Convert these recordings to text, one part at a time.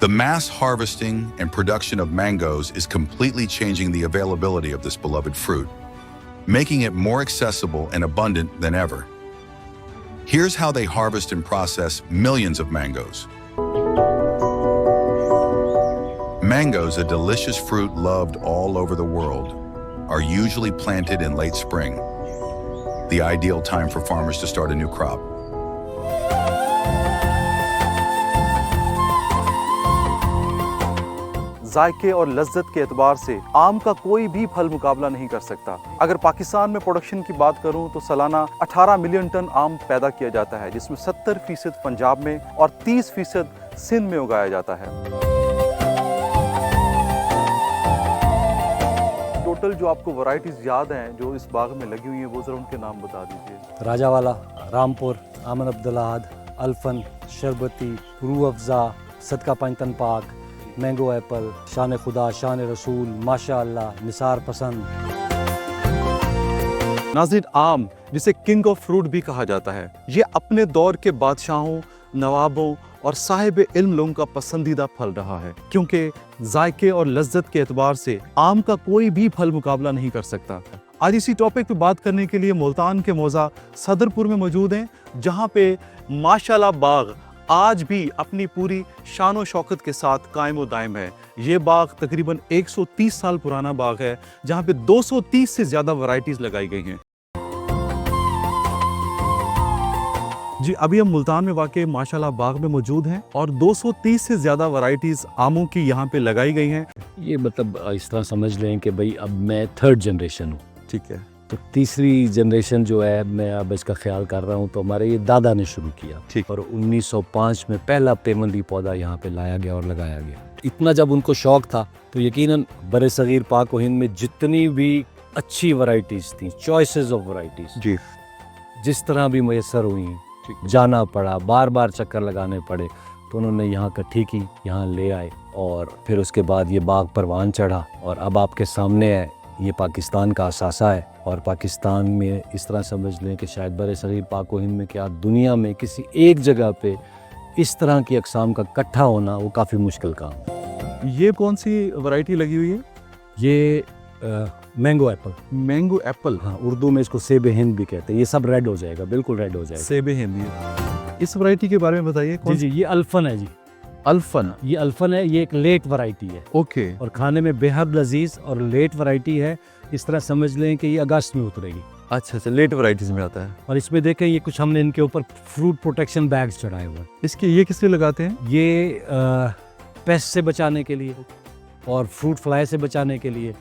The mass harvesting and production of mangoes is completely changing the availability of this beloved fruit, making it more accessible and abundant than ever. Here's how they harvest and process millions of mangoes. Mangoes, a delicious fruit loved all over the world, are usually planted in late spring, the ideal time for farmers to start a new crop. ذائقے اور لذت کے اعتبار سے آم کا کوئی بھی پھل مقابلہ نہیں کر سکتا۔ اگر پاکستان میں پروڈکشن کی بات کروں تو سالانہ 18 ملین ٹن آم پیدا کیا جاتا ہے، جس میں 70% پنجاب میں اور 30% سندھ میں اگایا جاتا ہے۔ ٹوٹل جو آپ کو ورائٹیز یاد ہیں جو اس باغ میں لگی ہوئی ہیں، وہ ذرا ان کے نام بتا دیجیے۔ راجہ والا، رامپور، آمن عبدالعاد، الفن، شربتی، روح افزا، صدقہ پنجتن پاک، مینگو ایپل، شان خدا، شان رسول، ماشاء اللہ، نثار پسند۔ ناظرین، آم جسے کنگ آف فروٹ بھی کہا جاتا ہے، یہ اپنے دور کے بادشاہوں، نوابوں اور صاحب علم لوگوں کا پسندیدہ پھل رہا ہے، کیونکہ ذائقے اور لذت کے اعتبار سے آم کا کوئی بھی پھل مقابلہ نہیں کر سکتا۔ آج اسی ٹاپک پہ بات کرنے کے لیے ملتان کے موضع صدرپور میں موجود ہیں، جہاں پہ ماشاءاللہ باغ آج بھی اپنی پوری شان و شوکت کے ساتھ قائم و دائم ہے۔ یہ باغ تقریباً 130 سال پرانا باغ ہے، جہاں پہ 230 سے زیادہ ورائٹیز لگائی گئی ہیں۔ جی، ابھی ہم ملتان میں واقع ماشاءاللہ باغ میں موجود ہیں اور 230 سے زیادہ ورائٹیز آموں کی یہاں پہ لگائی گئی ہیں۔ یہ مطلب اس طرح سمجھ لیں کہ بھئی اب میں 3rd جنریشن ہوں، ٹھیک ہے، تو تیسری جنریشن جو ہے میں اب اس کا خیال کر رہا ہوں، تو ہمارے یہ دادا نے شروع کیا، ٹھیک، اور 1905 میں پہلا پیمندی پودا یہاں پہ لایا گیا اور لگایا گیا۔ اتنا جب ان کو شوق تھا تو یقیناً بر صغیر پاک و ہند میں جتنی بھی اچھی ورائٹیز تھیں، چوائسز آف ورائٹیز، جی، جس طرح بھی میسر ہوئیں، جانا پڑا، بار بار چکر لگانے پڑے، تو انہوں نے یہاں کٹھی کی، یہاں لے آئے، اور پھر اس کے بعد یہ باغ پروان چڑھا، اور اب آپ کے سامنے ہے، یہ پاکستان کا اثاثہ ہے۔ اور پاکستان میں اس طرح سمجھ لیں کہ شاید بر صغیر پاک و ہند میں کیا دنیا میں کسی ایک جگہ پہ اس طرح کی اقسام کا کٹھا ہونا وہ کافی مشکل کام ہے۔ یہ کون سی ورائٹی لگی ہوئی ہے؟ یہ مینگو ایپل، مینگو ایپل، ہاں، اردو میں اس کو سیب ہند بھی کہتے ہیں۔ یہ سب ریڈ ہو جائے گا، بالکل ریڈ ہو جائے گا۔ سیب ہندی۔ اس ورائٹی کے بارے میں بتائیے۔ جی جی، یہ الفن ہے جی، الفن، یہ الفن ہے، یہ ایک لیٹ ورائٹی ہے، اوکے، اور کھانے میں بے حد لذیذ اور لیٹ ورائٹی ہے۔ اس طرح سمجھ لیں کہ یہ اگست میں اترے گی۔ اچھا اچھا، لیٹ ورائٹیز میں آتا ہے۔ اور اس میں دیکھیں یہ کچھ ہم نے ان کے اوپر فروٹ پروٹیکشن بیگز چڑھائے ہوئے ہیں۔ اس کے یہ کس لیے لگاتے ہیں؟ یہ پیسٹ سے بچانے کے لیے اور فروٹ فلائی سے بچانے کے لیے،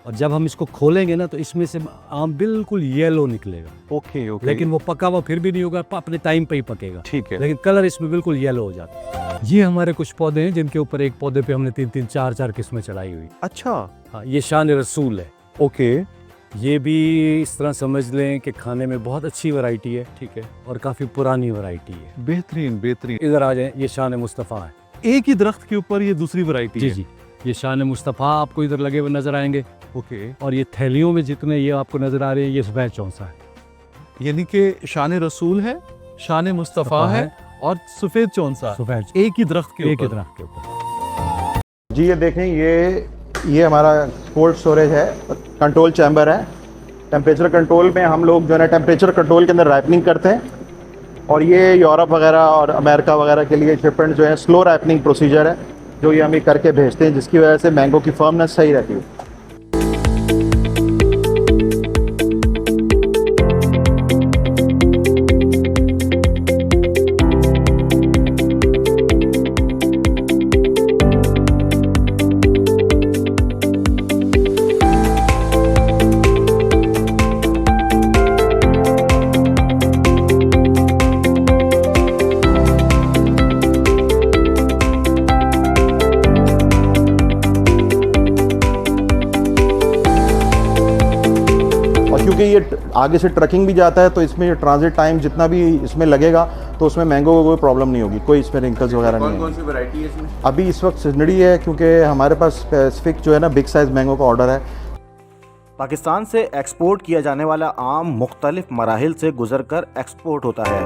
اور جب ہم اس کو کھولیں گے نا تو اس میں سے آم بالکل یلو نکلے گا، اوکے اوکے، لیکن وہ پکا ہوا پھر بھی نہیں ہوگا، اپنے ٹائم پہ ہی پکے گا، ٹھیک ہے۔ لیکن کلر اس میں بالکل یلو ہو جاتا ہے۔ یہ ہمارے کچھ پودے ہیں جن کے اوپر ایک پودے پہ ہم نے 3 4 قسمیں چڑھائی ہوئی۔ اچھا، ہاں، یہ شان رسول ہے، اوکے، یہ بھی اس طرح سمجھ لیں کہ کھانے میں بہت اچھی ورائٹی ہے، ٹھیک ہے، اور کافی پرانی ورائٹی ہے۔ بہترین بہترین۔ ادھر آ جائیں، یہ شان مصطفیٰ ہے۔ ایک ہی درخت کے اوپر یہ دوسری ورائٹی جی ہے؟ جی، یہ شان مصطفیٰ آپ کو ادھر لگے ہوئے نظر آئیں گے، اوکے، اور یہ تھیلیوں میں جتنے یہ آپ کو نظر آ رہے ہیں، یہ سفید چونسا ہے۔ یعنی کہ شان رسول ہے، شان مصطفیٰ ہے اور سفید چونسا، سفید ایک ہی درخت کے ایک ہی اوپر۔ درخت کے اوپر۔ جی، یہ دیکھیں، یہ ہمارا کولڈ اسٹوریج ہے، کنٹرول چیمبر ہے۔ ٹیمپریچر کنٹرول میں ہم لوگ جو ہے نا ٹیمپریچر کنٹرول کے اندر رائپننگ کرتے ہیں، اور یہ یورپ وغیرہ اور امریکہ وغیرہ کے لیے شپمنٹ جو ہے سلو رائپننگ پروسیجر ہے، جو یہ ہم کر کے بھیجتے ہیں، جس کی وجہ سے مینگو کی فرمنس صحیح رہتی ہے۔ کیونکہ یہ آگے سے ٹرکنگ بھی جاتا ہے، تو اس میں یہ ٹرانزٹ ٹائم جتنا بھی اس میں لگے گا تو اس میں مینگو کو کوئی پرابلم نہیں ہوگی، کوئی اس میں رنکلز وغیرہ نہیں ہیں۔ کون سی ورائٹی ہے اس میں؟ ابھی اس وقت سنڈی ہے، کیونکہ ہمارے پاس اسپیسیفک جو ہے نا بگ سائز مینگو کا آرڈر ہے۔ پاکستان سے ایکسپورٹ کیا جانے والا آم مختلف مراحل سے گزر کر ایکسپورٹ ہوتا ہے۔